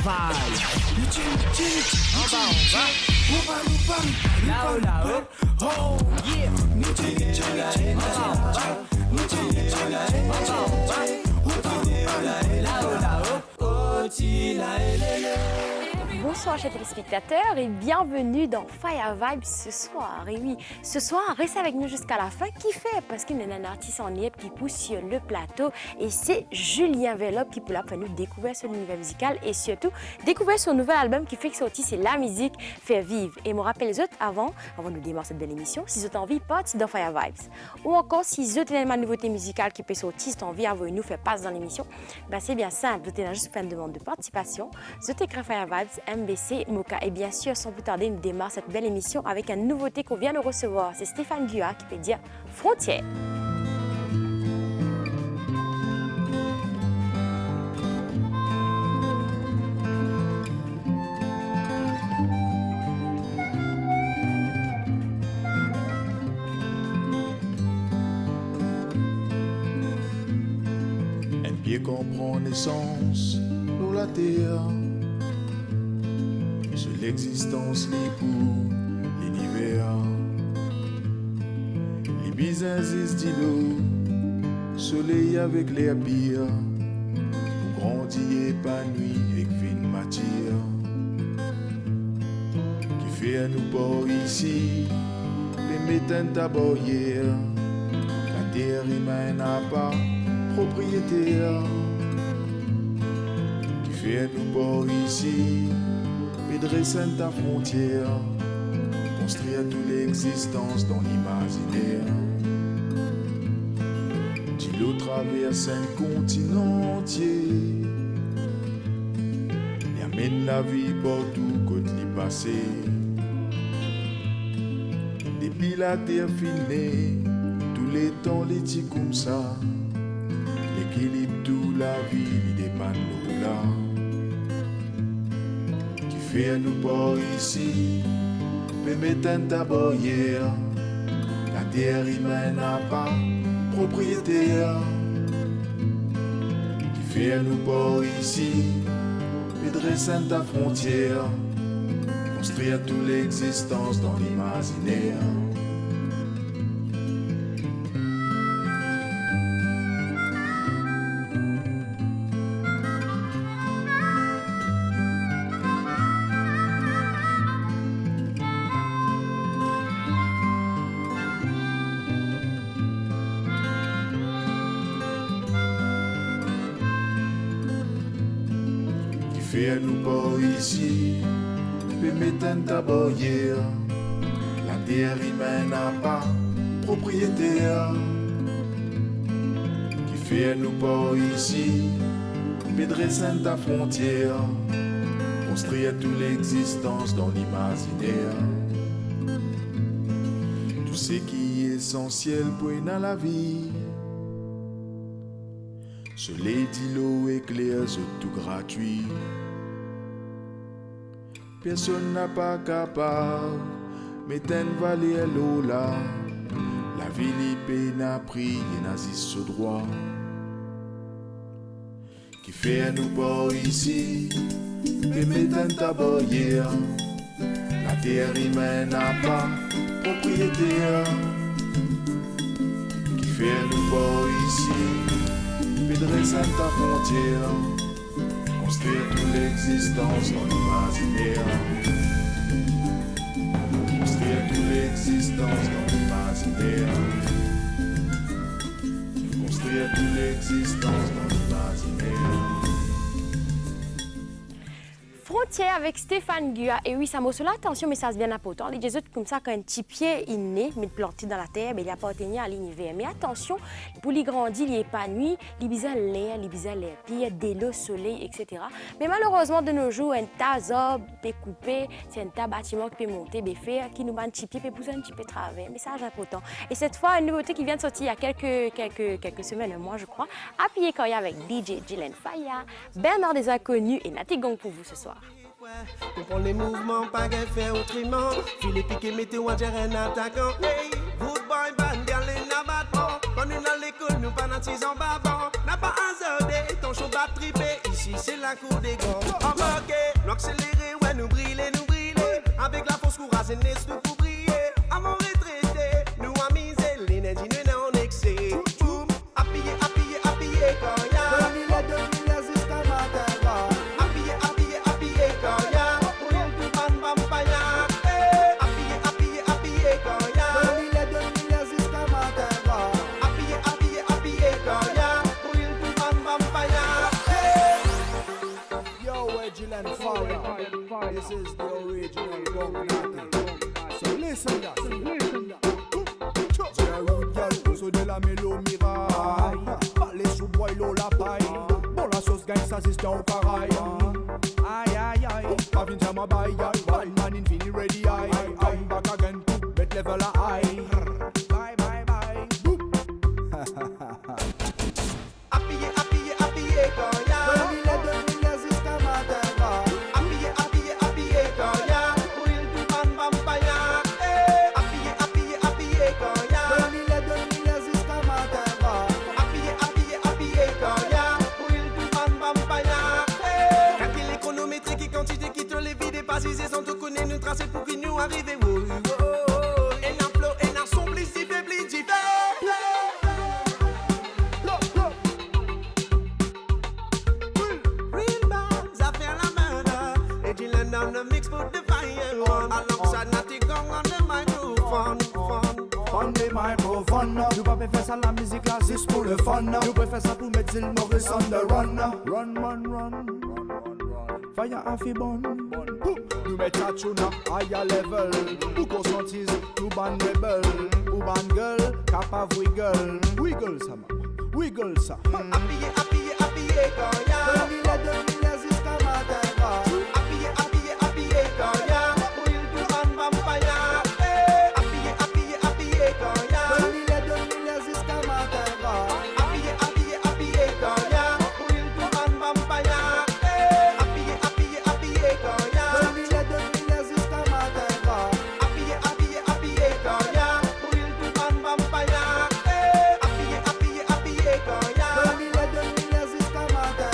travail. En bas, là-haut. Oh, yeah. Bonsoir chers téléspectateurs et bienvenue dans Fire Vibes ce soir. Et oui, ce soir, restez avec nous jusqu'à la fin. Qui fait? Parce qu'il y a un artiste en ligne qui pousse sur le plateau et c'est Julien Velop qui pour la nous découvrir son univers musical et surtout découvrir son nouvel album qui fait que sorti, c'est La musique fait vivre. Et me rappelle les autres avant de démarrer cette belle émission, si vous avez envie, partie dans Fire Vibes. Ou encore, si vous avez une nouveauté musicale qui peut sortir, si vous avez envie de nous faire passer dans l'émission, ben c'est bien simple. Vous avez juste fait une demande de participation. Vous avez écrit Fire Vibes, MBC, Moka. Et bien sûr, sans plus tarder, nous démarre cette belle émission avec une nouveauté qu'on vient de recevoir. C'est Stéphane Guya qui peut dire Frontières. Un pied comprend naissance pour la terre. C'est l'existence li pour l'univers. Les bizanzis d'îlot, soleil avec l'air pire, pour grandir épanoui avec une matière. Qui fait à nous pas ici, les méthanes d'abord hier. La terre humaine n'a pas propriétaire. Qui fait à nous pas ici, dresser ta frontière, construire toute l'existence dans l'imaginaire. L'îlot traverse un continent entier et amène la vie partout côté l'y passé. Depuis la terre finie, tous les temps les petits comme ça, l'équilibre de la vie, il dépend de nous là. Fait nous pas ici, mais mettons d'abord hier. La terre humaine n'a pas propriétaire. Qui fait nous pas ici, mais dresser ta frontière. Construire toute l'existence dans l'imaginaire. Fais-nous pas ici, mais mettons d'abord hier. La terre humaine n'a pas propriétaire. Qui fait-nous pas ici, mais dresser ta frontière. Construire toute l'existence dans l'imaginaire. Tout ce qui est essentiel pour dans la vie. Soleil d'îlot éclaire, tout gratuit. Personne n'a pas capable, mais t'en valer l'eau là. La ville n'a pris et n'a ce droit. Qui fait nous pas ici, mais mettons d'abord hier. La terre humaine n'a pas propriétaire. Qui fait nous pas ici, mais dresser ta frontière. Construire toute l'existence dans l'imaginaire. Construire toute l'existence dans l'imaginaire. Construire toute l'existence dans l'imaginaire. Frontières avec Stéphane Guya. Et oui, ça m'a cela, attention, mais ça c'est bien important. Les Jésuites, comme ça, quand un petit pied est né, mais planté dans la terre, mais il appartenait à l'univers. Mais attention, pour les grandir, les épanouir, les bizarres l'air, puis des l'eau, soleil, etc. Mais malheureusement, de nos jours, un tas d'arbres peut couper, c'est un tas de bâtiments qui peut monter, peut faire, qui nous met un petit pied, peut pousser un petit peu de travers. Message important. Et cette fois, une nouveauté qui vient de sortir il y a quelques semaines, un mois, je crois, appuyé quand il y a avec DJ Jilen Faya, Bernard des Inconnus et Nati Gong pour vous ce soir. Comprends les mouvements, pas qu'elle fait autrement. Philippe Piquet, météo, on dirait un attaquant. Hey, good boy, band, girl, in a bad boy. Quand nous dans l'école, nous pas dans 6 ans bavant. n'a pas hasardé, ton show va triper. Ici c'est la cour des grands. Embarqué, nous accélérer, ouais, nous briller, nous briller. Avec la force courage et nous pour briller. Avant retraité, nous amuser, l'énergie nous est en excès. Boum, appuyé, appuyé, appuyé, quand y'a. 2000 jusqu'à matin. Appuyé, appuyé, appuyé, quand y'a. Pour une plus bonne vampire. Appuyé, appuyé, appuyé, quand y'a. 2000 jusqu'à matin. Appuyé, appuyé, appuyé, quand y'a. Pour une plus bonne vampire. Yo, Reginald Fire. This is the original Gung Natty. So listen that. C'est un road girl, so de la mélo miraille. Parler sous bois, la paille. Bon, la sauce gagne, ça c'est au pareil. Aïe, aïe, aïe. Pas vite, ça m'a baille, aïe. Bad man infini ready, aïe. I'm back again, bet level a high. Bye, bye, bye. Boop. Appuyé, appuyé, appuyé, quand y'a. 2000 jusqu'à matin. Appuyé, appuyé, appuyé, quand y'a. Pour une plus bonne vampire. Appuyé, appuyé, appuyé, quand y'a. 2000 jusqu'à matin. Appuyé, appuyé, appuyé, quand y'a. Pour une plus bonne vampire. Calcul économétrique et quantité qui te les vides. Pas si c'est sans te connaître, nous tracer pour qu'il nous arrive. Et un flow, et un son, blissif et blissif. Real bands, I feel a murder. Edgeland on the mix, put the fire on. Alongside Natty Gung on the microphone. On the microphone. Nous pas faire ça la musique là, c'est pour le fun. Nous préférons ça pour mettre le Morris on the run. Run, run, run. Fire a fi bon. Nous mettons ça tune higher level. Pour qu'on sentisse, nous ban rebel. Ou ban girl, capable wiggle. Wiggle ça, man. Wiggle ça. Appuyé, appuyé, appuyé, quand y'a. 2000 jusqu'à matin. Appuyé, appuyé, appuyé, quand y'a. Pour une plus bonne vampire. Appuyé, appuyé, appuyé, quand y'a. 2000 jusqu'à matin. Appuyé, appuyé, appuyé, quand y'a. Pour une plus bonne vampire. Appuyé, appuyé, appuyé, quand y'a. 2000 jusqu'à matin. Appuyé, appuyé, appuyé, quand y'a. Pour une plus bonne vampire. Appuyé, appuyé, appuyé, quand y'a. 2000 jusqu'à matin.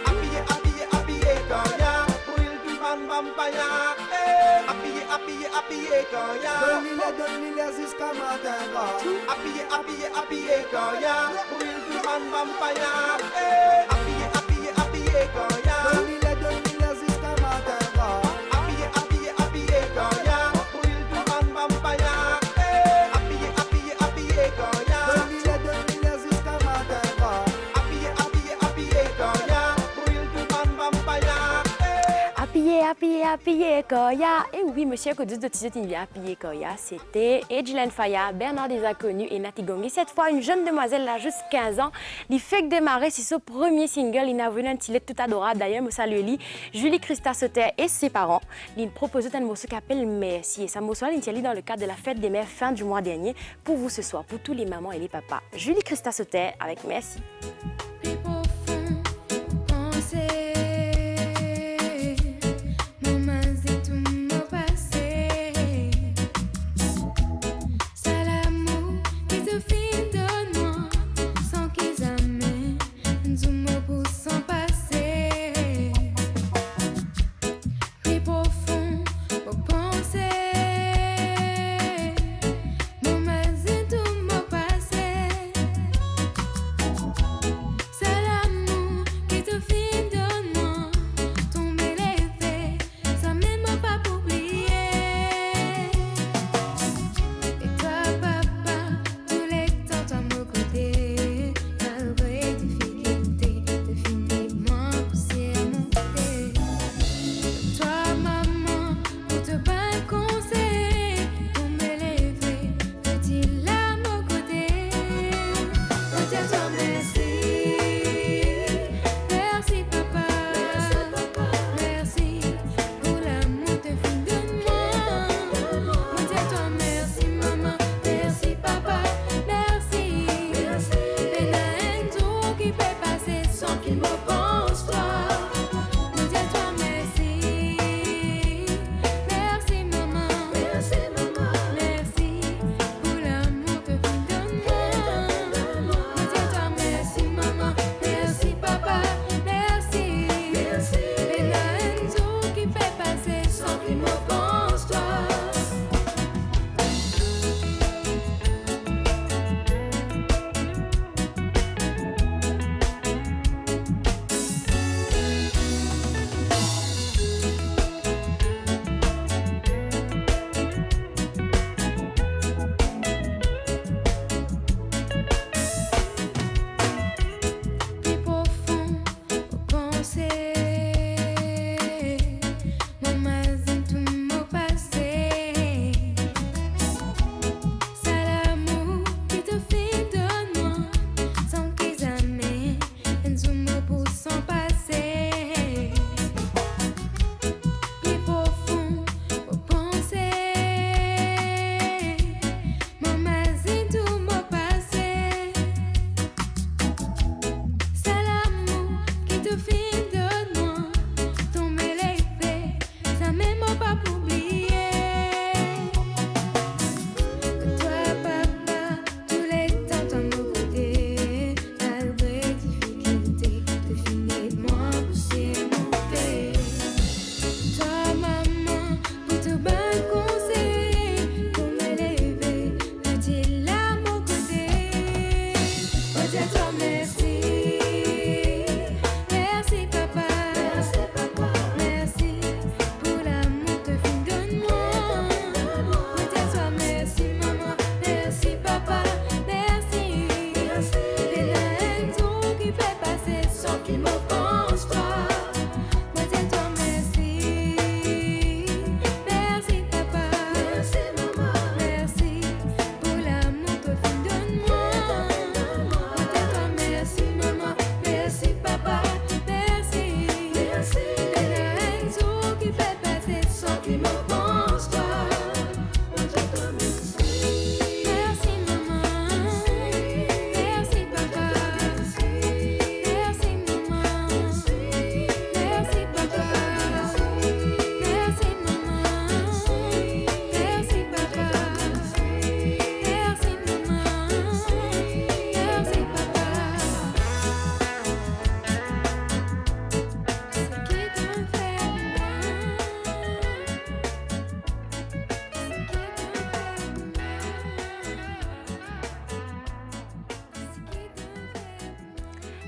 Appuyé, appuyé, appuyé, quand y'a. Pour une plus bonne vampire. Appuyé, appuyé, appuyé, quand y'a. 2000 jusqu'à matin. Appuyé, appuyé, appuyé, quand y'a. Pour une plus bonne vampire. Appuyé, appuyé, appuyé, quand y'a. 2000 jusqu'à matin. Appuyé, appuyé, appuyé, quand y'a. Pour une plus bonne vampire. Appuyé, appuyé, appuyé, quand y'a. 2000 jusqu'à matin. Appuyé, appuyé, appuyé, quand y'a. Pour une plus bonne vampire. Appuyé, appuyé, appuyé, Koya. Et oui, monsieur, que de tissus bien appuyé, Koya. C'était Edgeland Faya, Bernard des Inconnus et Natty Gung. Et cette fois, une jeune demoiselle, là, juste 15 ans, il fait que démarrer, c'est son premier single. Il a venu un petit tout adorable. D'ailleurs, je salue lui, Julie Christa Sauter et ses parents. Il propose un morceau qui s'appelle Merci. Et ce morceau, il est dans le cadre de la fête des mères fin du mois dernier. Pour vous ce soir, pour tous les mamans et les papas. Julie Christa Sauter avec Merci. Plus profond, penser.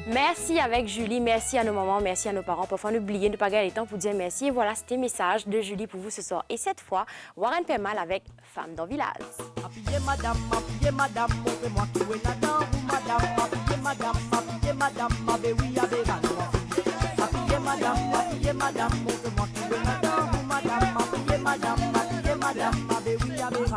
Merci avec Julie, merci à nos mamans, merci à nos parents. Parfois, n'oubliez de ne pas gagner le temps pour dire merci. Et voilà, c'était le message de Julie pour vous ce soir. Et cette fois, Warren Pemal avec Femme dans Village. Appuyez madame, montrez-moi qui est là-dedans, vous madame, appuyez madame, ma oui, avec appuyez madame, montrez-moi qui est là-dedans, vous madame, appuyez madame, ma oui, avec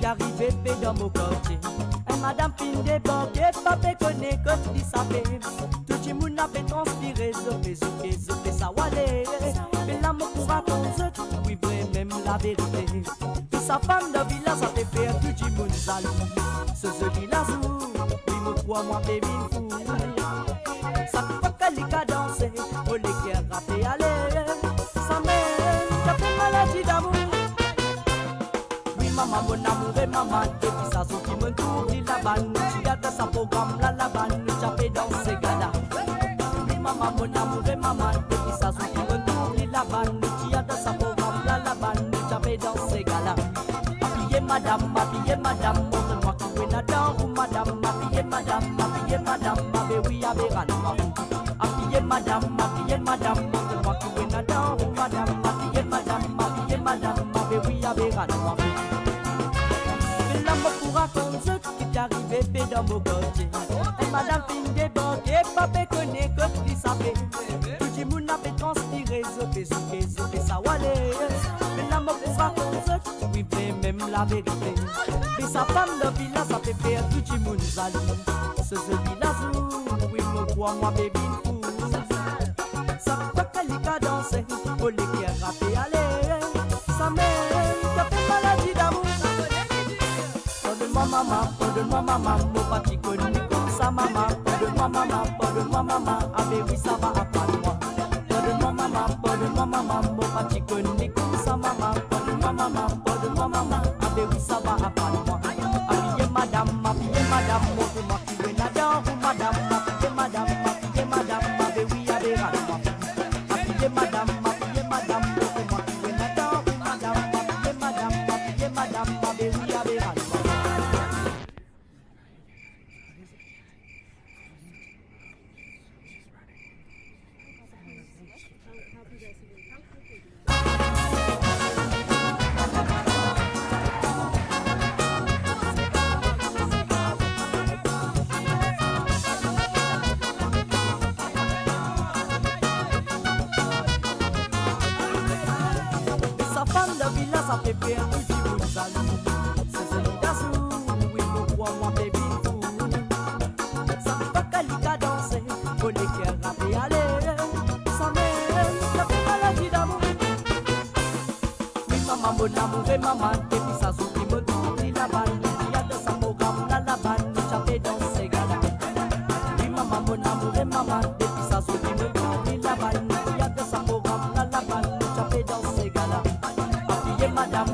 arrivé dans mon quartier. Et madame fin débarqué, papa connaît que tu sapé. Tout le monde a fait transpirer, zopé, ça walé. Et l'amour pour raconter, oui, vrai, même la vérité. Et sa femme de village, ça fait faire tout le monde jaloux. Ce village où, oui, me croit, moi, baby, fou. Ça fait pas qu'elle a dansé, on les guerres rappé, allez. Ça mène, t'as fait maladie d'amour. Maman, mon amour et maman, depuis ça, ce qui me tourne, il la banne. Tu as dans sa programme, la banne, tu as fait dans ces gars-là. Oui, maman, mon amour et maman, depuis ça, ce qui me tourne, il la banne. Tu as dans sa programme, la banne, tu as fait dans ces gars-là. Appuyez madame, montre-moi qui est là-dedans, ou madame, appuyez madame, ma oui, avec appuyez madame, montre-moi qui est là-dedans, ou madame, appuyez madame, ma oui, avec l'amour pour raconter qui t'est arrivé dans mon quartier. Et madame fin débarqué, papa connaît que tu savais. Tout le monde a fait transpirer, zopé, ça walé. Mais l'amour pour raconter, oui, vrai, même la vérité. Mais sa femme de village, ça fait faire tout le monde jaloux. Ce village où, oui, me croit, moi, baby, fou. Ça fait qu'elle a dansé, pour les guerres rappé, allez. Ça mène, t'as fait maladie d'amour. Pardonne-moi maman, mon parti connu comme ça maman. Pardonne-moi maman, ah mais oui ça va à pas de moi. Pardonne-moi maman, mon parti connu comme ça maman. Pardonne-moi maman, ah mais oui ça va à pas de moi. Appuyez madame, montre-moi qui est là-dedans, vous madame, appuyez madame, ah mais oui avec moi. Appuyez madame, montre-moi qui est là-dedans, vous madame, appuyez madame, ah mais oui avec moi. Sa femme de village a fait faire du monde jaloux. C'est celui-là où il me croit moi baby fou. Ça fait pas qu'elle a dansé, on les cœurs rappé allez. Ça mène, ça fait maladie d'amour. Oui maman, mon amour et maman, depuis ça sous qui me tourne, il la balle. Il y a de sa programme, la balle, tu as fait danser gala. Oui maman, mon amour et maman, depuis ça sous qui me tourne, il la balle. Il y a de sa programme, la balle, tu as fait danser gala. Appuyez madame,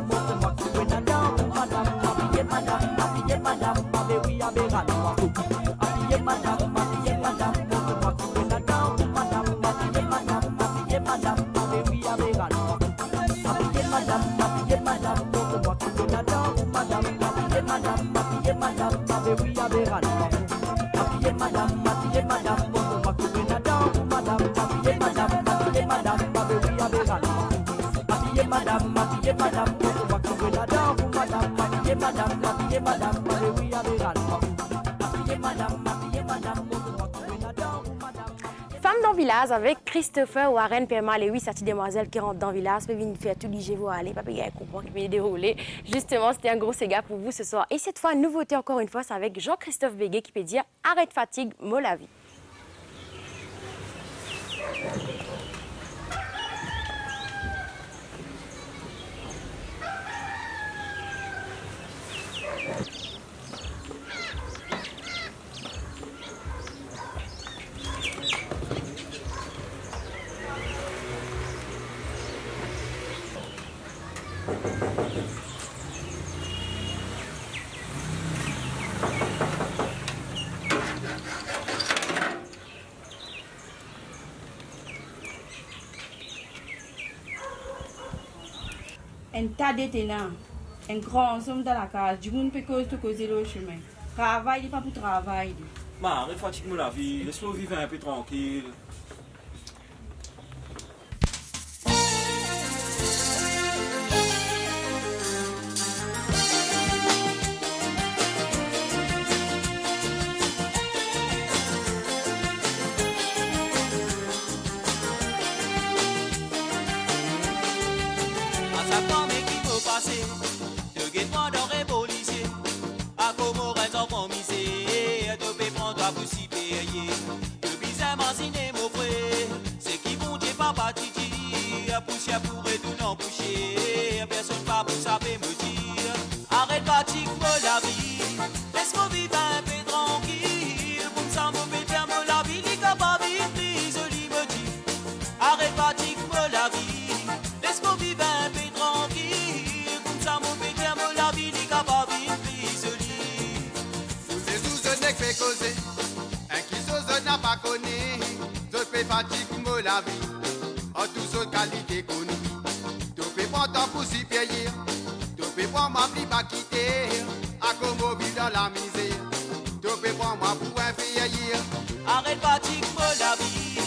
montre-moi qui est là-dedans, madame, appuyez madame, ma oui, avec appuyez madame, montre-moi qui est là-dedans, madame, appuyez madame, ma oui, avec appuyez madame, montre-moi qui est là-dedans, madame, appuyez madame, ma oui, avec appuyez madame, montre-moi qui est là-dedans, madame, appuyez madame, ma oui, avec appuyez madame, montre-moi qui est là-dedans, vous madame, appuyez madame, ma oui, avec appuyez madame, montre-moi qui est là-dedans, vous madame. Femme dans Village avec Christopher Warren Pemal. Et oui, cette demoiselle qui rentre dans le village peut venir faire tout léger, vous aller, pas payer un coupon qui peut dérouler. Justement, c'était un gros ségat pour vous ce soir. Et cette fois, nouveauté encore une fois, c'est avec Jean-Christophe Béguet qui peut dire arrête fatigue, mot la vie. Un tas d'étonnants. Un grand somme dans la case. Du monde peut causer le chemin. Travail, il pas pour travail. Arrête, fatigue-moi la vie. Laisse-moi vivre un peu tranquille. Poussière pourrait tout non boucher. Personne pas pour savoir me dire. Arrête fatigue-moi la vie. Laisse-moi vivre un peu tranquille. Pour ça me fait faire la vie. Les capables prise me dit. Arrête fatigue-moi la vie. Laisse-moi vivre un peu tranquille. Pour ça me fait faire la vie. Les capables prise Tous les douze n'est que causer. Un qui s'ose n'a pas connu. Je fais fatigue-moi la vie. En tous autres qualités connues. Tu peux prendre ton pour s'y payer. Tu peux prendre ma vie pas quitter. À comme vivre dans la misère. Tu peux prendre moi pour un vieillir. Arrête fatigue-moi la vie.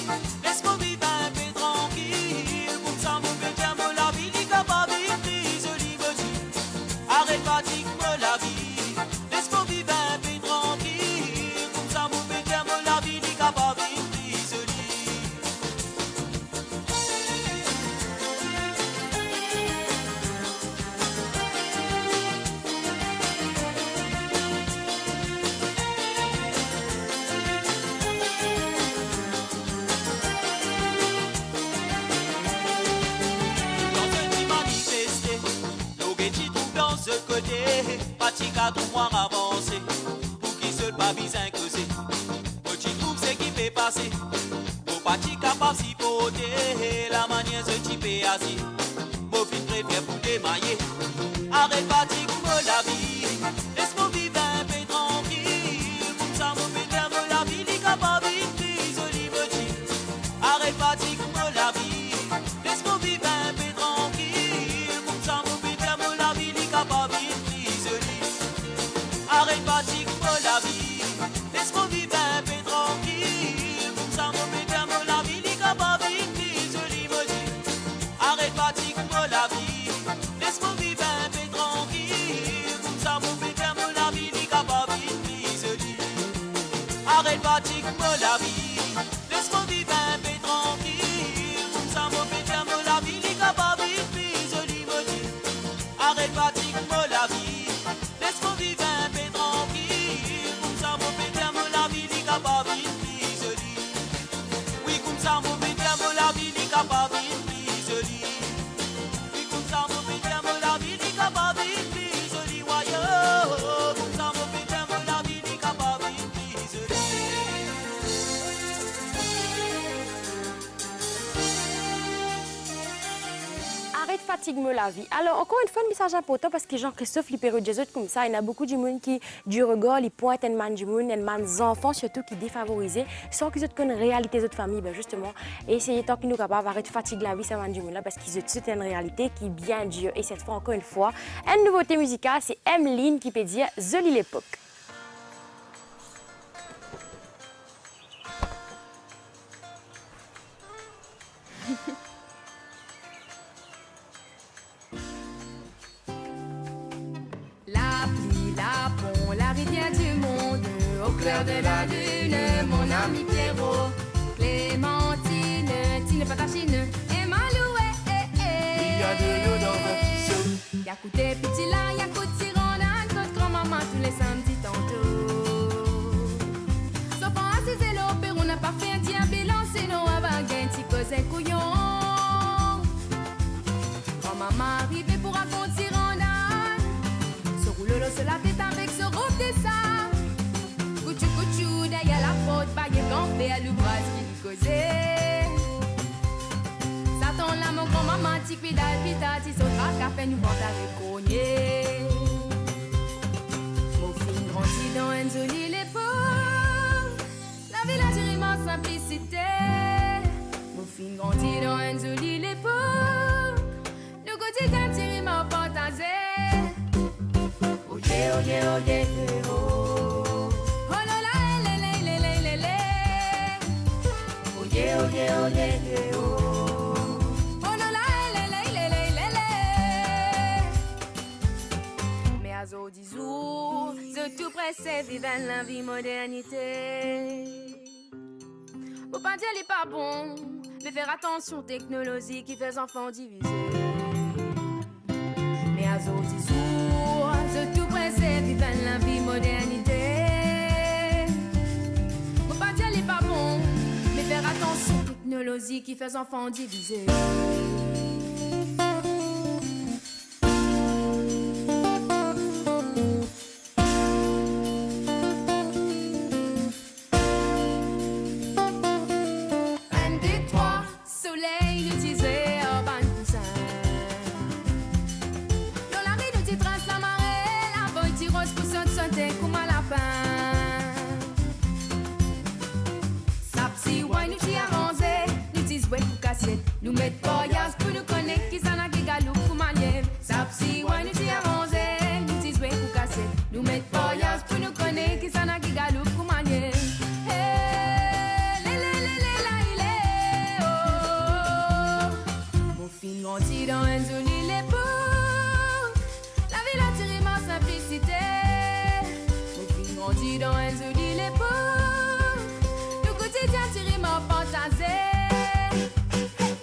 Laisse-moi vivre un peu tranquille. Pour ça me fait faire la vie. Les capables prise me dit. Arrête fatigue-moi la vie. Laisse-moi vivre un peu tranquille. Pour ça me fait faire la vie. Les capables prise Pratique à pouvoir avancer pour qui seul pas besoin causer. Petit trouve ce qui fait passer. Pour pratique capable s'y porter la manière de typer assis. Mon fils préfère pour démailler. Arrête fatigue-moi la vie. Laisse-moi vivre un peu tranquille. Pour ça me fait faire la vie. Les capables prise me dit. Arrête fatigue-moi la vie. Laisse-moi vivre un peu tranquille. Pour ça me fait faire la vie. Les capables arrête fatigue-moi la vie. Laisse-moi vivre un peu tranquille. Pour ça me fait faire la vie. Les capables prise me dit. Arrête fatigue-moi la vie. Laisse-moi vivre un peu tranquille. Pour ça me fait faire la vie. Les capables prise dit. Arrête fatigue-moi la vie. Laisse-moi vivre un peu tranquille. Pour ça me fait faire la vie. Les capables prise me dit. Arrête fatigue-moi la vie. Laisse-moi vivre un peu tranquille. Comme ça me fait faire la vie. Les capables prise oui, comme ça me fait faire la vie. Les capables prise oui, comme ça me fait faire la vie. Les capables prise voyons. Comme ça me fait faire la vie. Les capables prise Arrête fatigue-moi la vie. Alors, encore une fois, un message important parce que Jean-Christophe, il peut dire comme ça. Il y a beaucoup de monde qui, du regard, ils pointent un man du monde, un man des enfants, surtout qui défavorisés, sans qu'ils aient une réalité de famille. Ben justement, essayer tant qu'ils nous capables d'arrêter fatigue la vie, ça man du monde là, parce qu'ils ont une réalité qui est bien dure. Et cette fois, encore une fois, une nouveauté musicale, c'est Emeline qui peut dire Jolie l'époque. La pluie, la pont, la rivière du monde, au clair de la lune, mon ami Pierrot, Clémentine, Tine Patachine, et Maloué, Il y a de l'eau dans ma piscine. Y'a côté petit là, y'a côté tironnade, notre grand-maman tous les samedis tantôt. Sauf en assisé l'opéra, on n'a pas fait un diable, c'est nos avagues, petit cause couillon. Grand-maman arrivait pour raconter tironnade, se roule l'eau sur la tête avec ce robe de ça. Couchou couchou, derrière la porte, baguette campée à l'ouvrage qui causait. Satan là, mon grand-maman, tic pidal, pitati, sautra, café, nous vend avec cogné. Mon fils grandit dans une jolie l'époque. La ville a duré ma simplicité. Mon fils grandit dans une jolie l'époque. Le quotidien tiré ma pressé, vivant la vie modernité. Faut pas dire les pas bon, mais faire attention technologie qui fait enfants diviser. Mais à autres jours, c'est tout pressé, vivant la vie modernité. Faut pas dire les pas bon, mais faire attention technologie qui fait enfants diviser. Nous mettons pas pour nous connaître qui s'en a qui galou pour manier. Sapsi, ouais, nous t'y arrangé. Nous t'y joué pour casser. Nous mettons pas pour nous connaître qui s'en a qui galou pour manier. Mon film grandit dans un joli l'époque. La ville a tiré ma simplicité. Mon film grandit dans un joli l'époque. Le quotidien tiré ma fantaisie.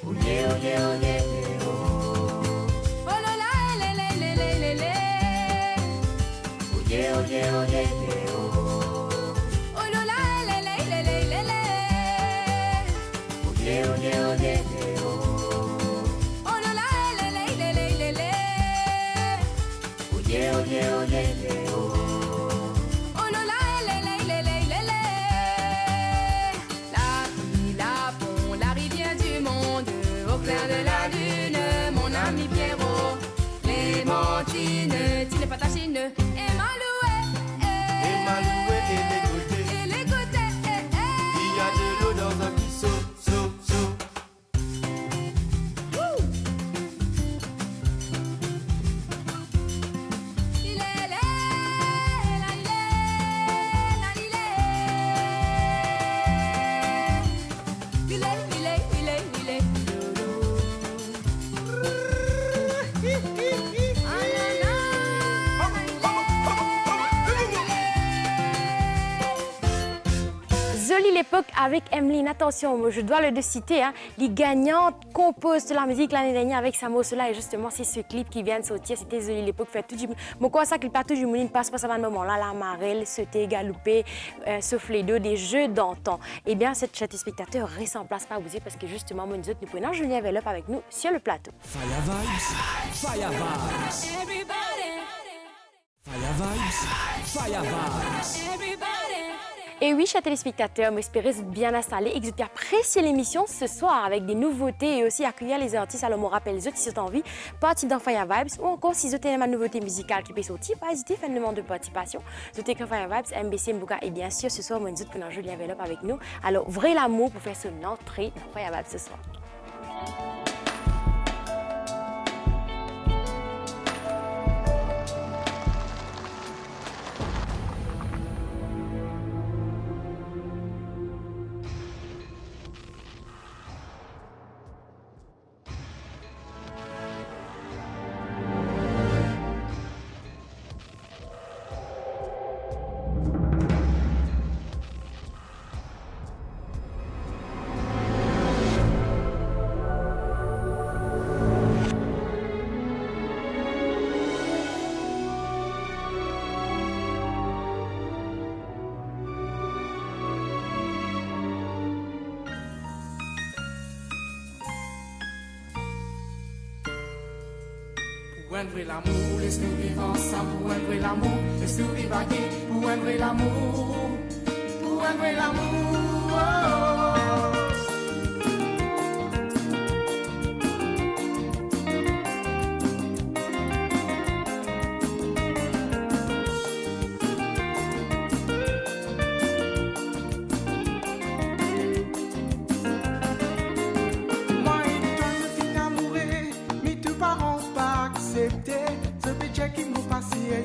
Oh yeah, oh. Oh la la, le. Oh yeah, oh. Oh la la, le. Oh yeah, oh. Oh la la, le. Oh yeah, oh. Oh la la, le. La pont, la rivière du monde. Au clair de la lune, mon ami Pierrot, les Montines, tu n'es pas ta chine, et Maloué, et les côtés, Il y a de l'eau dans un petit seau. il est Jolie l'époque avec Emeline. Attention, je dois le citer, hein, les gagnantes composent de la musique l'année dernière avec Samo Sola et justement c'est ce clip qui vient de sortir, c'était Jolie l'époque. Fait tout du mon quoi ça qu'il pas tout du monde passe pas ça à un moment là, la marelle, sauter, galoper, souffler d'eau, des jeux d'antan. Eh bien cette chère spectateur reste en place pas vous dire parce que justement nous autres nous prenons Julien Enveloppe avec nous sur le plateau. Fire Vibes. Et oui, chers téléspectateurs, j'espère bien installés et que vous avez apprécié l'émission ce soir avec des nouveautés et aussi accueillir les artistes. Alors, on rappelle les autres si vous avez envie, partir dans Fire Vibes ou encore si vous avez une nouveauté musicale qui peut sortir, pas hésiter à faire une demande de participation. Vous avez écrit Fire Vibes, MBC Mbouka et bien sûr, ce soir, nous autres prenons Julien Enveloppe avec nous. Alors, vrai l'amour pour faire son entrée dans Fire Vibes ce soir. Pour un vrai l'amour, laisse-nous vivre ensemble. Pour un vrai l'amour, laisse-nous vivaguer. Pour un vrai l'amour, pour un vrai l'amour. Ce budget qui m'a passé,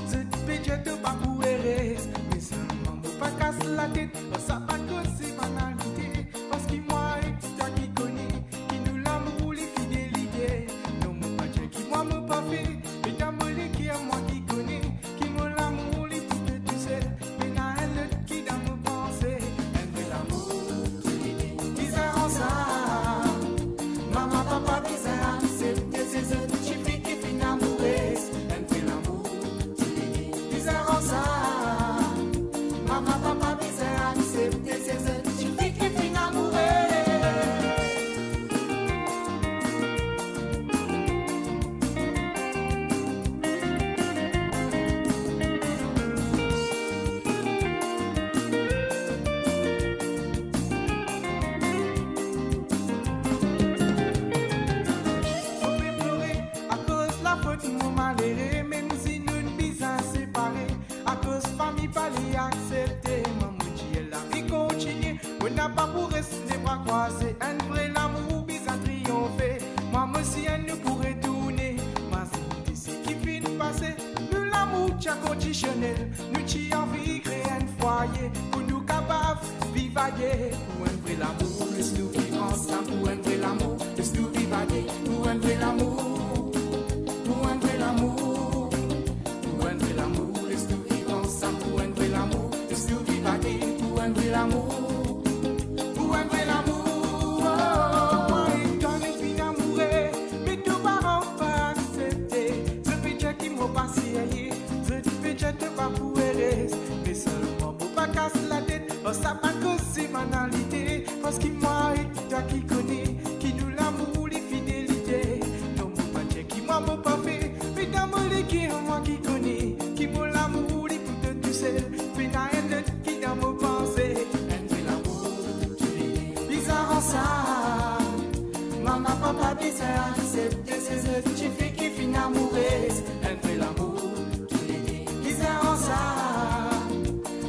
ce budget de pas pour errer. Mais ça m'a pas cassé la tête, ça pas que c'est banalité. Parce que moi, toi qui connais, qui nous l'amour, les fidélités. Non, mon budget qui moi me pas fait, mais t'as molé qui est moi qui connais, qui me l'amour, les tout tu sais. t'as conditionnel. Nous t'y envie créer un foyer pour nous capables vivailler. Pour un vrai l'amour, laisse-nous vivre ensemble. Pour un vrai l'amour, laisse-nous vivailler. Pour un vrai l'amour, pour un vrai l'amour. Pour un vrai l'amour, laisse-nous vivre ensemble. Pour un vrai l'amour, laisse-nous vivailler. Pour un vrai l'amour, pour un vrai l'amour. Mais seulement pour pas casser la tête, ça pas causer banalité. Parce qu'il m'a toi qui connaît, qui nous l'amour, les fidélités. Non, mon pas dire qui m'a pas fait, mais dans mon qui moi qui connais, qui mon l'amour, les coups de tout seul, mais dans un autre qui dans mon pensée. Un vrai l'amour, tu l'es bizarre en ça. Maman, papa, bizarre, c'est ces œufs, tu fais qui finit amoureuse. Un vrai l'amour.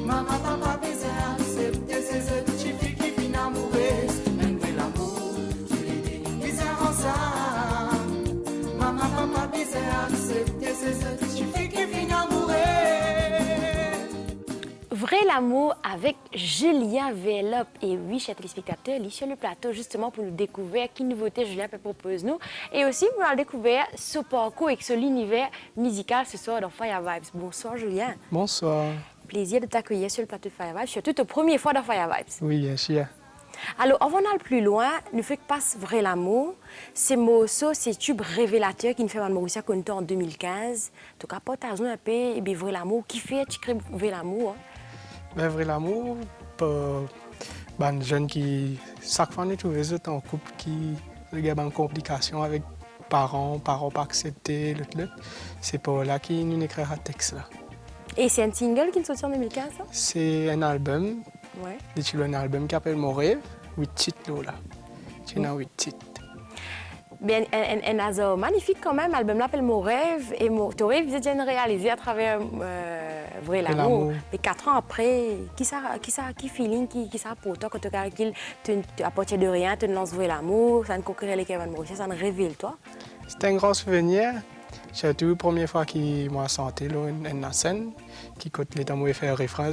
Maman, papa, bizarre, c'est ces œufs, tu fais qui finit amoureuse. Un vrai l'amour, tu l'es bizarre en ça. Maman, papa, bizarre, c'est ces œufs, tu fais qui finit amoureuse. Vrai l'amour avec Julien Velop. Et oui, chers téléspectateurs, il est sur le plateau justement pour nous découvrir quelle nouveauté Julien peut proposer nous. Et aussi pour nous découvrir ce parcours et ce l'univers musical ce soir dans Fire Vibes. Bonsoir Julien. Bonsoir. Plaisir de t'accueillir sur le plateau de Fire Vibes, surtout ta première fois dans Fire Vibes. Oui, bien sûr. Alors, avant d'aller plus loin, nous fait que passe Vrai l'amour. C'est morceau, c'est tube révélateur qui nous fait Mauricia connu en 2015. Donc, apporte-nous un peu et bien Vrai l'amour. Qui fait tu crées Vrai l'amour? Hein? Ben, Vrai l'amour, pour les jeunes qui, chaque fois, nous trouvons en couple qui ont une complication avec parents pas acceptés, c'est pour là qu'ils nous écrivent un texte là. Et c'est un single qui est sorti en 2015, ça? C'est un album. Ouais. C'est un album qui s'appelle Mon rêve, 8 titres là. Tu as 8 titres. Bien, un hasard magnifique quand même. L'album l'appelle Mon rêve et ton rêve est déjà réalisé à travers Vrai l'amour. Mais 4 ans après, qui feeling, qui ça pour toi quand tu calcules, à partir de rien, tu lances Vrai l'amour, ça ne conquérir les Kevin Maurice, ça ne révèle toi? C'est un grand souvenir. Surtout la première fois qu'il m'a senti en scène, qui quand les temps où il fait un refrain,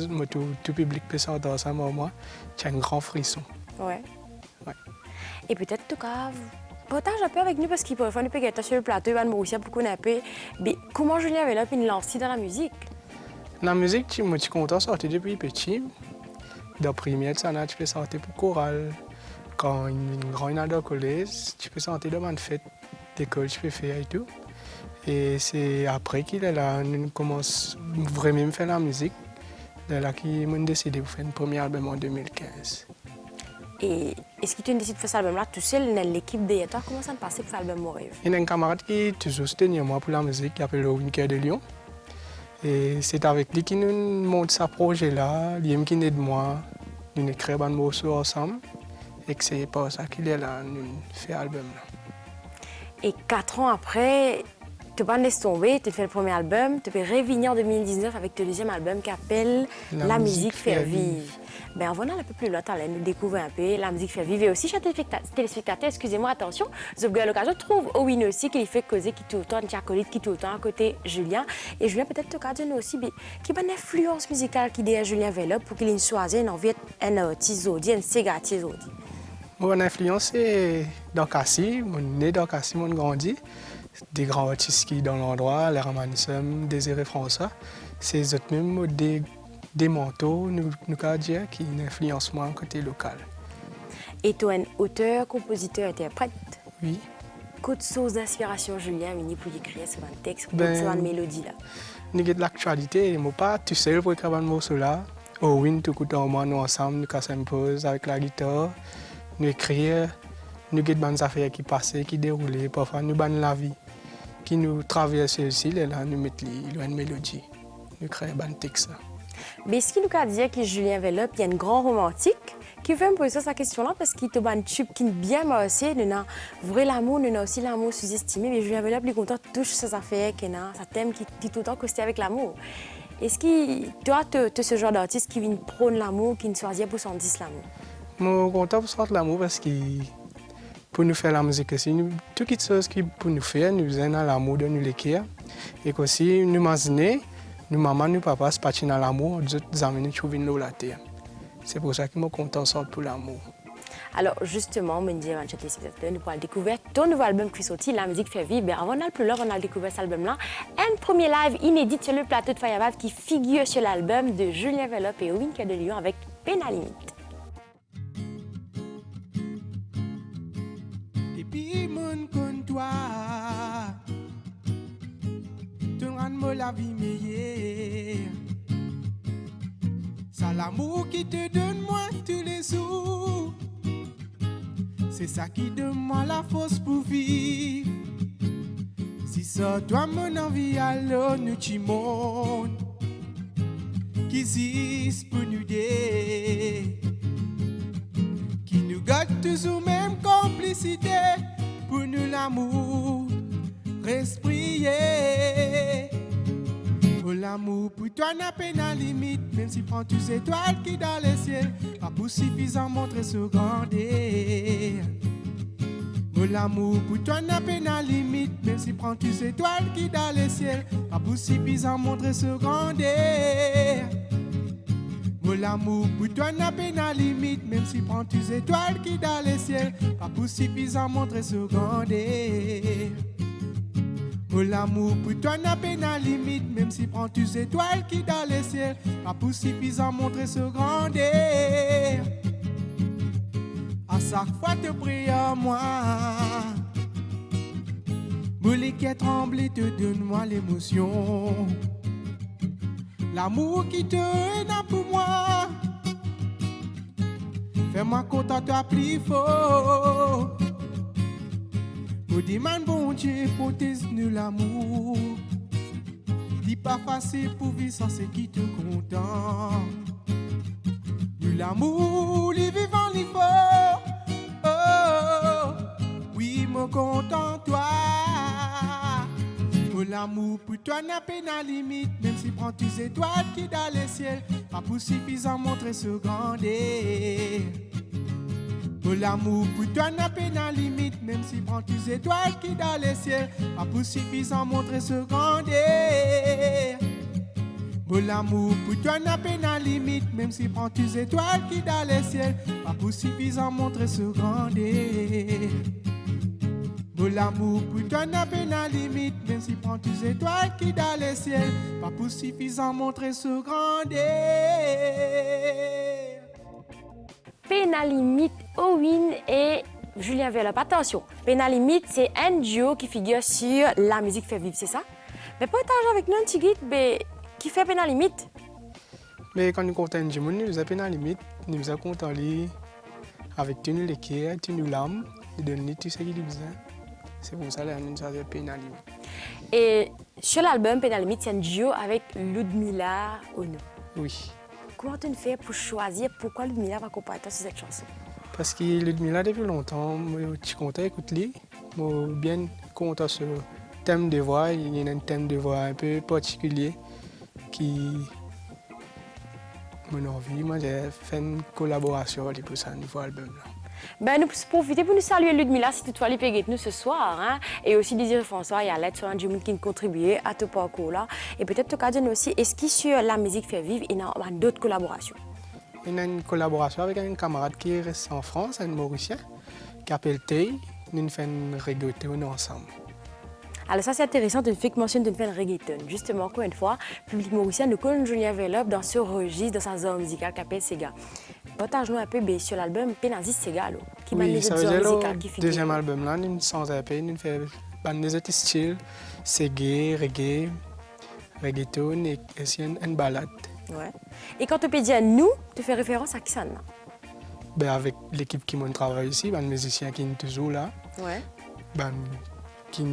tout public peut s'entendre ça, moi, j'ai un grand frisson. Ouais. Et peut-être tout cas, partage un peu avec nous parce qu'il peut faire une petite sur le plateau, Van Mauricia pour qu'on ait mais comment Julien Velop il lance dans la musique? La musique, je suis content de sortir depuis petit. Dans la première, tu peux sortir pour chorale. Quand une grande année de collège, tu peux sortir dans une fête d'école, tu peux faire et tout. Et c'est après qu'il est là, on commence vraiment à faire la musique. C'est là qu'on a décidé de faire un premier album en 2015. Et est-ce que tu as décidé de faire cet album-là tout seul dans l'équipe de toi? Comment ça se passe pour faire l'album Mon rêve? Il y a un camarade qui est toujours soutenu moi pour la musique, qui s'appelle Winker de Lyon. Et c'est avec lui qui nous monte ce projet-là, lui qui aide moi, nous écrivons un morceau ensemble. Et c'est pour ça qu'il est là, nous fait l'album. Et 4 ans après, tu vas laisser tomber, tu fais le premier album, tu peux revenir en 2019 avec ton deuxième album qui s'appelle La musique fait vivre. Ben, en venant un peu plus loin, nous découvrir un peu La musique fait vivre. Et aussi, chers téléspectateurs, excusez-moi, attention, vous avez l'occasion de trouver Owen aussi, qui fait causer, qui tout le temps, une acolyte qui tout le temps à côté Julien. Et Julien, peut-être, tu as nous aussi, qui a une influence musicale qui est Julien Velop pour qu'il ait choisi une envie un artiste, un Sega artiste. Mon influence, c'est dans Cassis, mon né dans Cassis, mon grandi. Des grands artistes qui dans l'endroit, les Ramansum, Désiré François, c'est eux même des manteaux, nous dire, qui influencent moi côté local. Et tu es un auteur, compositeur, interprète? Oui. Quelle source d'inspiration, Julien, pour écrire ce texte, pour cette mélodie là? Nous avons de l'actualité, je ne pas tout seul pour écrire un morceau là. Owen, tout le temps, nous ensemble, nous s'impose avec la guitare, nous écrire, nous avons des affaires qui passent, qui déroulent, parfois nous avons la vie qui nous traverse aussi, et là nous mettons une mélodie, nous créons un texte. Mais ce qu'il nous a dit que Julien Velop, il y a un grand romantique qui veut me poser cette question-là parce qu'il a un tube qui est bien marqué, nous avons vrai l'amour, nous avons aussi l'amour sous-estimé, mais Julien Velop, il est content de toucher ces affaires, ça thème qui est tout le temps costé avec l'amour. Est-ce que toi, tu es ce genre d'artiste qui vient prôner l'amour, qui ne choisit pour s'en dire l'amour? Je suis content pour sortir l'amour parce que pour nous faire la musique aussi, toutes les choses qui pour nous faire, nous avons l'amour de nous l'écrire. Et aussi, nous imaginons, Nous, maman, nous, papa, c'est pas dans l'amour, nous avons trouvé une la terre. C'est pour ça que je suis content de pour l'amour. Alors justement, je me disais, nous pourrons découvrir ton nouveau album qui est sorti, La musique fait vivre. Avant d'aller plus loin, on a découvert cet album-là. Un premier live inédit sur le plateau de Fire Vibe qui figure sur l'album de Julien Velop et Owin Cœur de Lion avec Peine à limite. Et puis mon con toi, tu rends la vie meilleure. C'est l'amour qui te donne moi tous les jours. C'est ça qui donne moi la force pour vivre. Si ça toi mon envie, alors nous t'y monde qui existe pour nous aider, qui nous garde toujours même complicité pour nous l'amour respirer. Oh l'amour pour toi n'a peine à limite, même si prends toutes étoiles qui dans le ciel, pas pour suffisant montrer ce grandeur. Oh l'amour pour toi n'a peine à limite, même si prends toutes étoiles qui dans le ciel, pas pour suffisant montrer ce grandeur. Oh l'amour pour toi n'a peine à limite, même si prends toutes étoiles qui dans le ciel, pas pour suffisant montrer ce grandeur. Oh l'amour pour toi n'a peine à limite, même si prends toutes étoiles qui dans le ciel, pas pour suffisant montrer ce grandeur. À chaque fois te prie à moi, Bouli qui tremble te donne-moi l'émotion. L'amour qui te donne pour moi, fais-moi content toi plus fort. Nous demandons bon Dieu, protège-nous l'amour. Dis pas facile pour vivre sans ce qui te content. Nous l'amour, les vivants, les forts. Oh, oui, me content toi. Oh, l'amour pour toi n'a peine à limite, même si prends tes étoiles qui dans le ciel, pas pour suffisant montrer ce grandeur. Oh l'amour pour toi n'a peine à limite, même si prends tes étoiles qui dans le ciel, pas pour suffisant montrer ce grandeur. Oh l'amour pour toi n'a peine à limite, même si prends tes étoiles qui dans le ciel, pas pour suffisant montrer ce grandeur. Oh l'amour pour toi n'a peine à limite, même si prends tes étoiles qui dans le ciel, pas pour suffisant montrer ce grandeur. Peine à limite, Owin et Julien Velop. Attention, Peine à limite, c'est un duo qui figure sur La musique fait vivre, c'est ça? Mais partage avec nous un petit guide qui fait Peine à limite. Mais quand nous comptons du monde, nous avons Peine à limite, nous avons compté avec tenue l'équerre, tenue l'âme, nous donnons tout ce qu'il a besoin. C'est pour ça que nous avons Peine à limite. Et sur l'album Peine à limite, c'est un duo avec Ludmilla Ono. Oui. Comment tu fais pour choisir pourquoi Ludmilla va accompagner sur cette chanson? Parce que Ludmilla, depuis longtemps, je suis content d'écouter. Je suis bien content sur le thème de voix. Il y a un thème de voix un peu particulier qui m'a envie. Moi, j'ai fait une collaboration pour ce nouveau album. Ben, nous profitons pour nous saluer Ludmilla si toutefois les péguettes nous ce soir. Hein? Et aussi Désiré François et Alette sur un du monde qui contribué à tout parcours là. Et peut-être que nous aussi, est-ce qu'il sur La musique fait vivre, il y a d'autres collaborations? Il y a une collaboration avec un camarade qui reste en France, un Mauricien, qui s'appelle Tay. Nous faisons un reggaeton ensemble. Alors ça c'est intéressant, tu fais que mention de faire un reggaeton. Justement, encore une fois, le public mauricien nous connaît Julien Velop dans ce registre, dans sa zone musicale qui s'appelle Sega. Partage-nous un peu sur l'album Pénazis Sega, qui m'a dit zone musicale qui figure. Deuxième album là, nous sans épée, nous faisons des autres styles, Sega, reggae, reggaeton et aussi une balade. Ouais. Et quand tu peux dire nous, tu fais référence à qui ça? Ben avec l'équipe qui travaille ici, les musiciens qui sont toujours là. Ouais. Ben, qui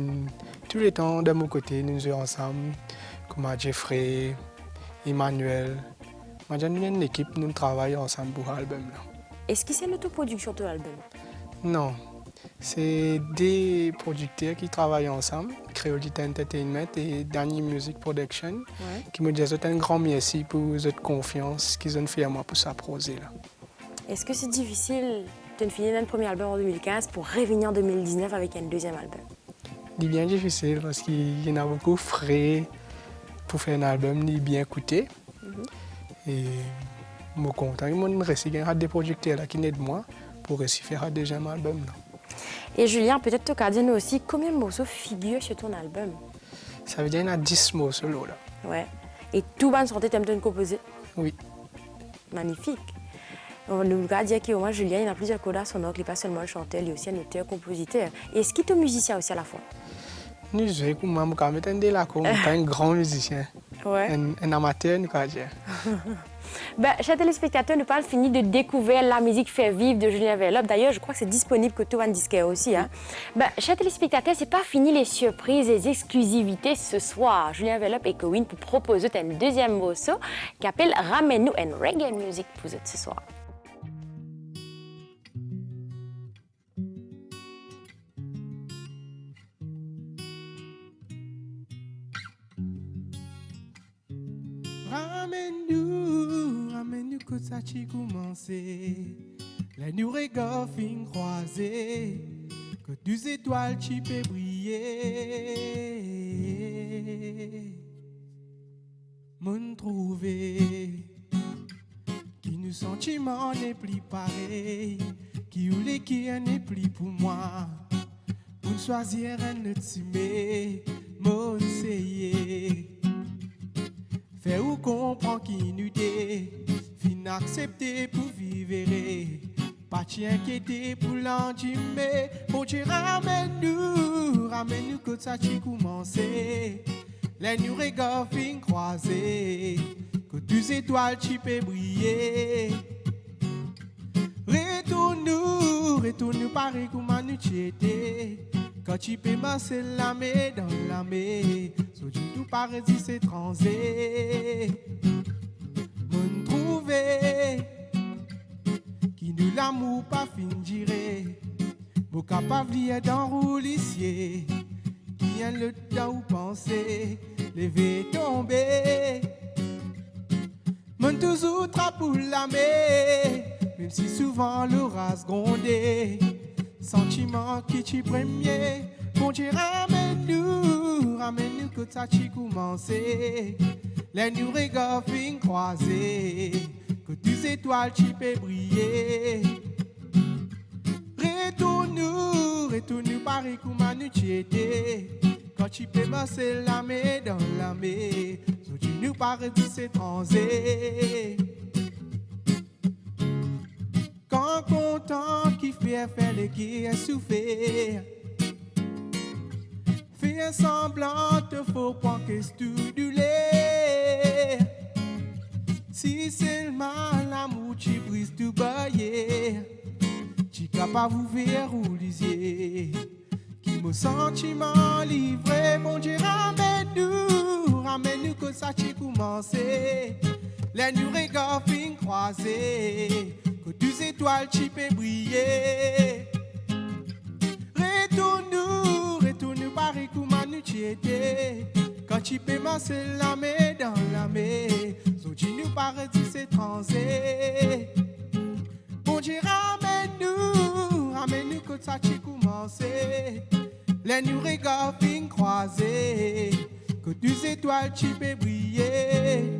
tous les temps de mon côté, nous sommes ensemble, comme Jeffrey, Emmanuel. Moi, j'ai une équipe, nous travaillons ensemble pour l'album. Est-ce que c'est l'autoproduction de l'album? Non, c'est des producteurs qui travaillent ensemble, Creolite Entertainment et Danny Music Production, qui me disent un grand merci pour cette confiance qu'ils ont fait à moi pour ce projet. Est-ce que c'est difficile de finir notre premier album en 2015 pour revenir en 2019 avec un deuxième album? C'est bien difficile parce qu'il y en a beaucoup frais, pour faire un album, ni bien écouté. Et je suis content. Je réussi à des producteurs là qui n'aident moi pour réussir à faire déjà un album. Là. Et Julien, peut-être tu peux dire aussi combien de morceaux figurent sur ton album? Ça veut dire qu'il y en a 10 morceaux là. Ouais. Et tout bande santé, tu aimes te composer? Oui. Magnifique. On nous a dit qu'au moins Julien, il a plusieurs codas sonores, il n'est pas seulement un chanteur, il est aussi un auteur, compositeur. Et est-ce qu'il est un musicien aussi à la fois? Nous jouons comme moi, je suis un grand musicien. Ouais. Un amateur, nous allons dire. Ben, chers téléspectateurs, nous avons fini de découvrir la musique fait vivre de Julien Velop. D'ailleurs, je crois que c'est disponible que tout un disque aussi. Hein. Ben, chers téléspectateurs, c'est pas fini les surprises, les exclusivités ce soir. Julien Velop et Kowin pour proposer un deuxième morceau qui s'appelle Ramène-nous and Reggae Music pour ce soir. Ramène-nous que ça t'y commencé. Les nous regards fin croisés, que deux étoiles t'y peut briller. Mon trouvé, qui nous sentiments n'est plus pareil, qui ou les qui n'est plus pour moi. Pour choisir un autre timé, mon seyé. Fait ou comprend qui nous dé, fin accepter pour vivre, pas t'y inquiéter pour l'endimer. Bon Dieu ramène-nous que ça t'y commencé. Les nous regards fin croisés, que deux étoiles t'y peut briller. Retourne-nous pareil comme nous t'étais. Quand tu peux masser la main dans la main, so du tout paradis c'est transé. Mon trouvé, qui nous l'amour pas fin diré, beau capable d'y d'enroulissier, qui a le temps où penser, lever tomber. Mon toujours trappe pour la main, même si souvent l'orage grondé. Sentiment qui t'y premier, bon Dieu ramène-nous que ça t'y commencé. Les nous regards fin croisés, que deux étoiles t'y peut briller. Retourne-nous pareil comme nous t'y étais. Quand tu peux masser la main dans la main, so tu nous paradis c'est transé. Quand content qui fait faire les guerres souffrir, fais semblant te faut pas que tout du lait. Si seulement l'amour tu brises tout bailler, tu capable ouvrir ou lisier. Qui me sentiment livré, mon Dieu ramène-nous que ça tu commencé. Les nous regards fin croisés, que deux étoiles t'y peut briller. Retourne-nous pareil comme nous t'y étais. Quand tu peux masser la main dans la main, so tu nous paradis c'est transé. Bon Dieu ramène-nous que ça t'y commencé. Les nous regards fin croisés, que deux étoiles t'y peut briller.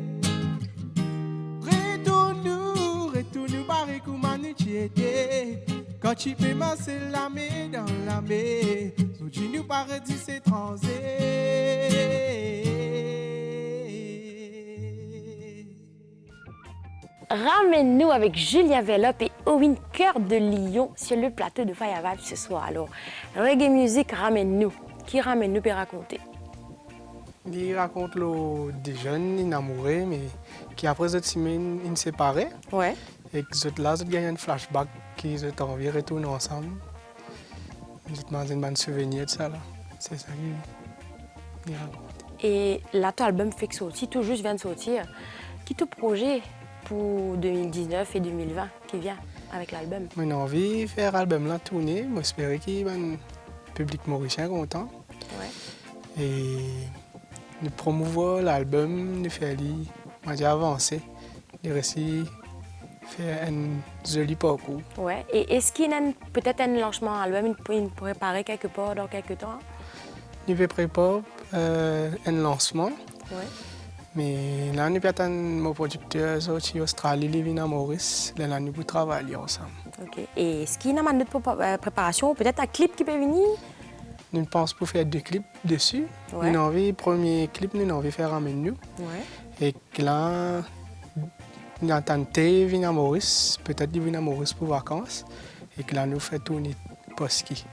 Retourne-nous pareil comme nous t'y étais. Quand tu peux masser la main dans la main, so tu nous paradis c'est transé. Ramène-nous avec Julien Velop et Owen Cœur de Lion sur le plateau de Fire Vibe ce soir. Alors, reggae music, ramène-nous. Qui ramène-nous peut raconter? Il raconte des jeunes inamourés, mais qui après cette semaine, ils se séparés. Ouais. Et que là, ils gagnent un flashback qui ont envie de retourner ensemble. Ils ont un bon souvenir de ça. C'est ça qu'il raconte. Et là, ton album fait que sortir, tout juste vient de sortir. Qui te projet pour 2019 et 2020 qui vient avec l'album? J'ai envie de faire l'album là tourner. J'espère qu'il y a un public mauricien content. Ouais. Et de promouvoir l'album, de faire avancer, de réussir faire un joli parcours. Ouais. Et est-ce qu'il y a peut-être un lancement album, il pourrait préparer quelque part dans quelques temps? Il va préparer un lancement. Ouais. Mais là, nous avons mon producteur sorti Australie, il vient à Maurice. Là, nous pouvons travailler ensemble. OK. Et est-ce qu'il y a une préparation, peut-être un clip qui peut venir? Nous pensons pour faire 2 clips dessus. Ouais. Nous avons envie, premier clip, nous avons envie de faire un menu. Ouais. Et là, nous avons vient à Maurice. Peut-être qu'il vient à Maurice pour vacances. Et que là, nous faisons tourner Poski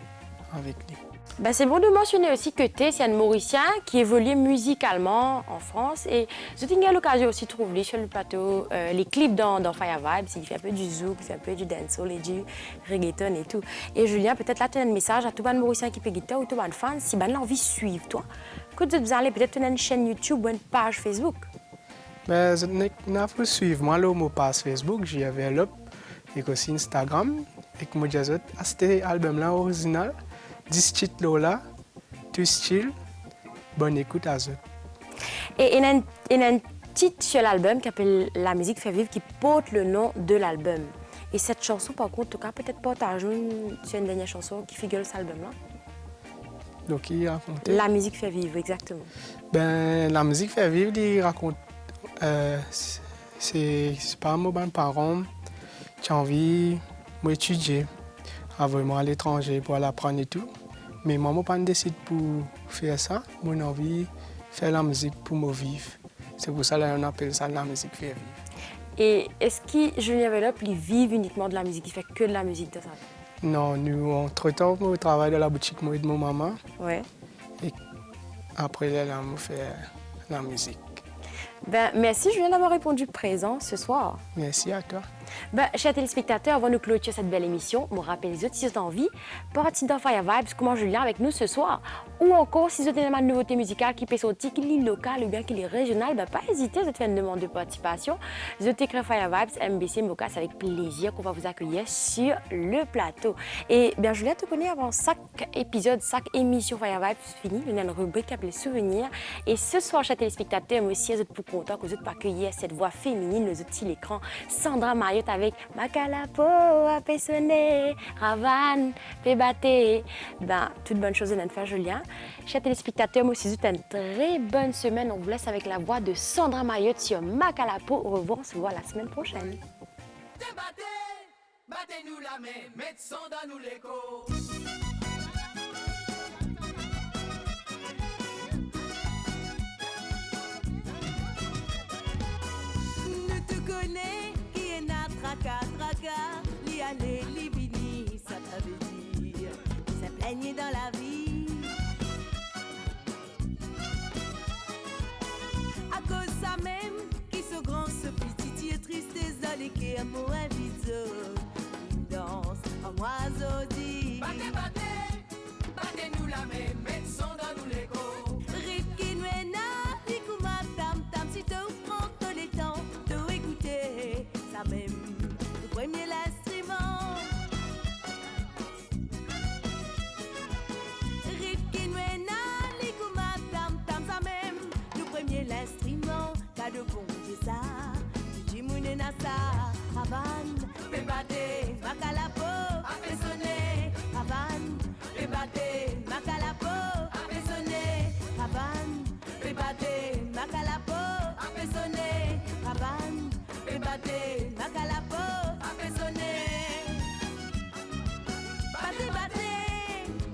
avec lui. Ben, c'est bon de mentionner aussi que tu es un Mauricien qui évolue musicalement en France. Et je t'ai eu l'occasion aussi de trouver sur le plateau les clips dans Fire Vibes. Il fait un peu du zouk, il fait un peu du dancehall et du reggaeton et tout. Et Julien, peut-être là, tu as un message à tout le monde Mauricien qui peut guitare ou tout le monde fan. Si ben, envie de suivre toi, que tu vous allez peut-être une chaîne YouTube ou une page Facebook. Ben, je peux suivre moi là, mon page Facebook, j'y avais là, et aussi Instagram. Et que moi, j'ai cet album-là original. 10 titres là, tout style, bonne écoute à eux. Et il y a un titre sur l'album qui s'appelle La musique fait vivre qui porte le nom de l'album. Et cette chanson, par contre, en tout cas, peut-être partager sur une dernière chanson qui figure sur cet album-là. Donc, il racontait. La musique fait vivre, exactement. Ben, la musique fait vivre, il raconte. C'est pas un mot de parents qui ont envie d'étudier. Vraiment à l'étranger pour aller apprendre et tout. Mais moi, je n'ai pas décidé pour faire ça. Moi, j'ai envie de faire la musique pour me vivre. C'est pour ça qu'on appelle ça la musique faire vivre. Et est-ce que Julien Velop, il vit uniquement de la musique? Il fait que de la musique de ça? Non, nous, entre-temps, on travaille dans la boutique moi et de mon maman. Ouais. Et après, là, on fait la musique. Ben, merci Julien d'avoir répondu présent ce soir. Merci à toi. Ben, chers téléspectateurs, avant de nous clôturer cette belle émission, on rappelle les autres si vous avez envie, partez dans Fire Vibes, comment Julien avec nous ce soir. Ou encore, si vous avez une nouveauté musicale qui peut sortir, qui est locale ou bien qui est régionale, ben, pas hésiter à faire une demande de participation. Vous avez écrit Fire Vibes, MBC Moka, c'est avec plaisir qu'on va vous accueillir sur le plateau. Et bien, Julien te connaît avant chaque épisode, chaque émission Fire Vibes finit, il y a une rubrique qui s'appelle Souvenirs. Et ce soir, chers téléspectateurs, moi aussi, vous êtes pour content que vous êtes pas accueillir cette voix féminine, nos outils l'écran, Sandra Mariotte avec Macalapo, Apessonné, Ravan, Pébaté. Ben, toute bonne chose de notre faire, Julien. Chers téléspectateurs, moi aussi, vous êtes une très bonne semaine. On vous laisse avec la voix de Sandra Mariotte sur Macalapo. Au revoir, on se voit la semaine prochaine. Battez-nous la main, mettez son dans nous l'écho. Nous te connais, qui est notre traca, li aller, li vini, ça ta veut dire, ça plaignait dans la vie. À cause ça même, qui se grand, ce petit, est tristesse dans les quais, amour invite, il danse, en oiseau dit. Battez-nous la main, mettez son dans nous l'écho. Premier l'instrument, Ripkin Wena, Likouma, Tam Tam, ça même. Le premier l'instrument, cadeau bon Dieu ça. Jimoune Nassa, Havan, Pembate, Macalapo, Apessonné, Havan, Pembate, Macalapo, Apessonné, Havan, Pembate, Macalapo, Apessonné, Havan, Pembate, Macalapo.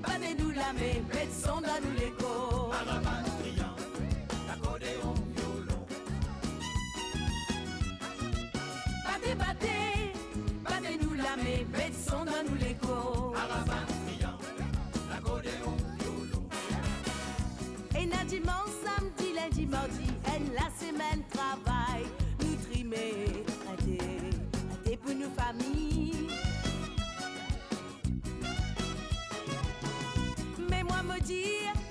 Battez-nous la main, mettez son dans nous l'écho. Araban, triant, accordéon, violon. Battez-nous la main, mettez son dans nous l'écho. Araban, triant, accordéon, violon. Et na dimanche, samedi, lundi, mardi, et la semaine travail, nous trimer, raté pour nos familles.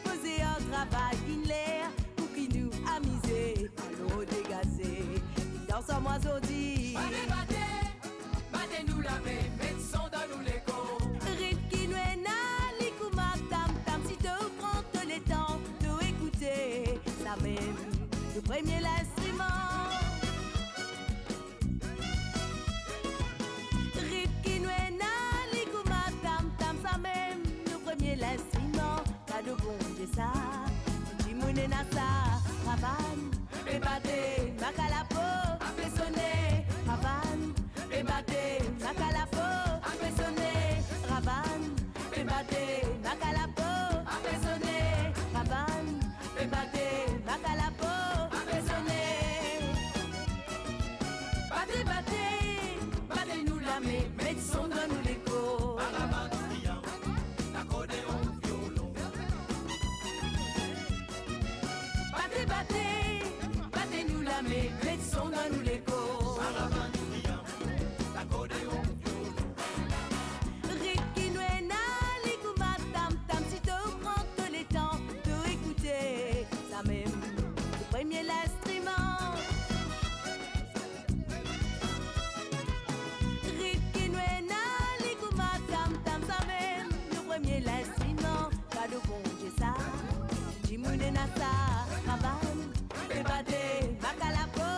Poser un travail in l'air pour qui nous amuser, allons dégazer, dans son oiseau dit. Battez-nous la main, mettez son dans nous l'écho. Ripkin Wena, Likouma, Tam Tam, si tu prends le temps de écouter, ça même, le premier l'instrument. Ripkin Wena, Likouma, Tam Tam, ça même, le premier l'instrument. De bon Dieu ça, Jimoune Nassa, Ravan, fais battre, Macalapo, fait sonner, Havane, fais battre, Macalapo, fait sonner, Havane, fais battre, Macalapo, fait sonner, Havane, fais battre, Macalapo, fait sonner. Battez, battez, battez-nous la main, mettez son dans nous l'écho. Battez, battez, battez-nous la main, mettez son dans nous l'écho. Ricky Nuena, l'ikouma tam tam, si tu prends tout le temps de écouter ça même, le premier l'instrument. Ricky Nuena, l'ikouma tam tam, ça même, le premier l'instrument. Cadeau bon Dieu ça, Jimoune Nassa, Ravan, fais battre, Macalapo,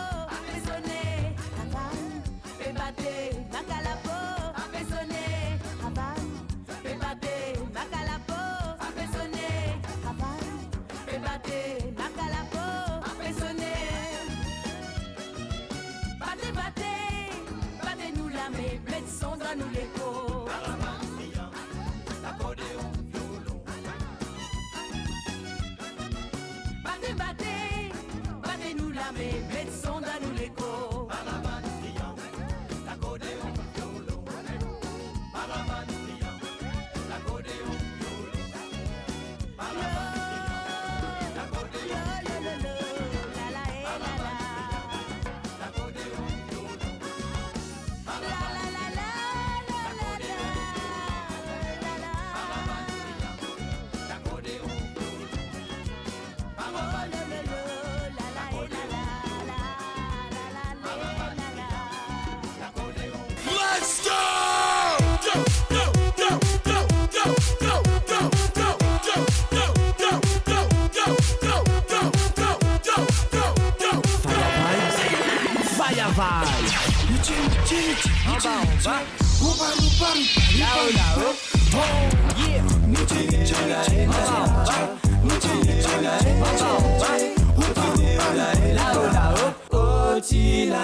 fais sonner, Ravan, fais battre, Macalapo, fais sonner, Ravan, fais battre, Macalapo, fais sonner, Ravan, fais battre, Macalapo, fais sonner. Battez, battez, battez-nous la main, mettez son dans nous l'écho. Battez, battez, battez-nous la main, mettez son dans nous l'écho. Let's go! Go, go, go, go, go, go, go, go, go, go, go, go, go, go, go, go, go, go, go. Fire Vibe. Oh, Tina,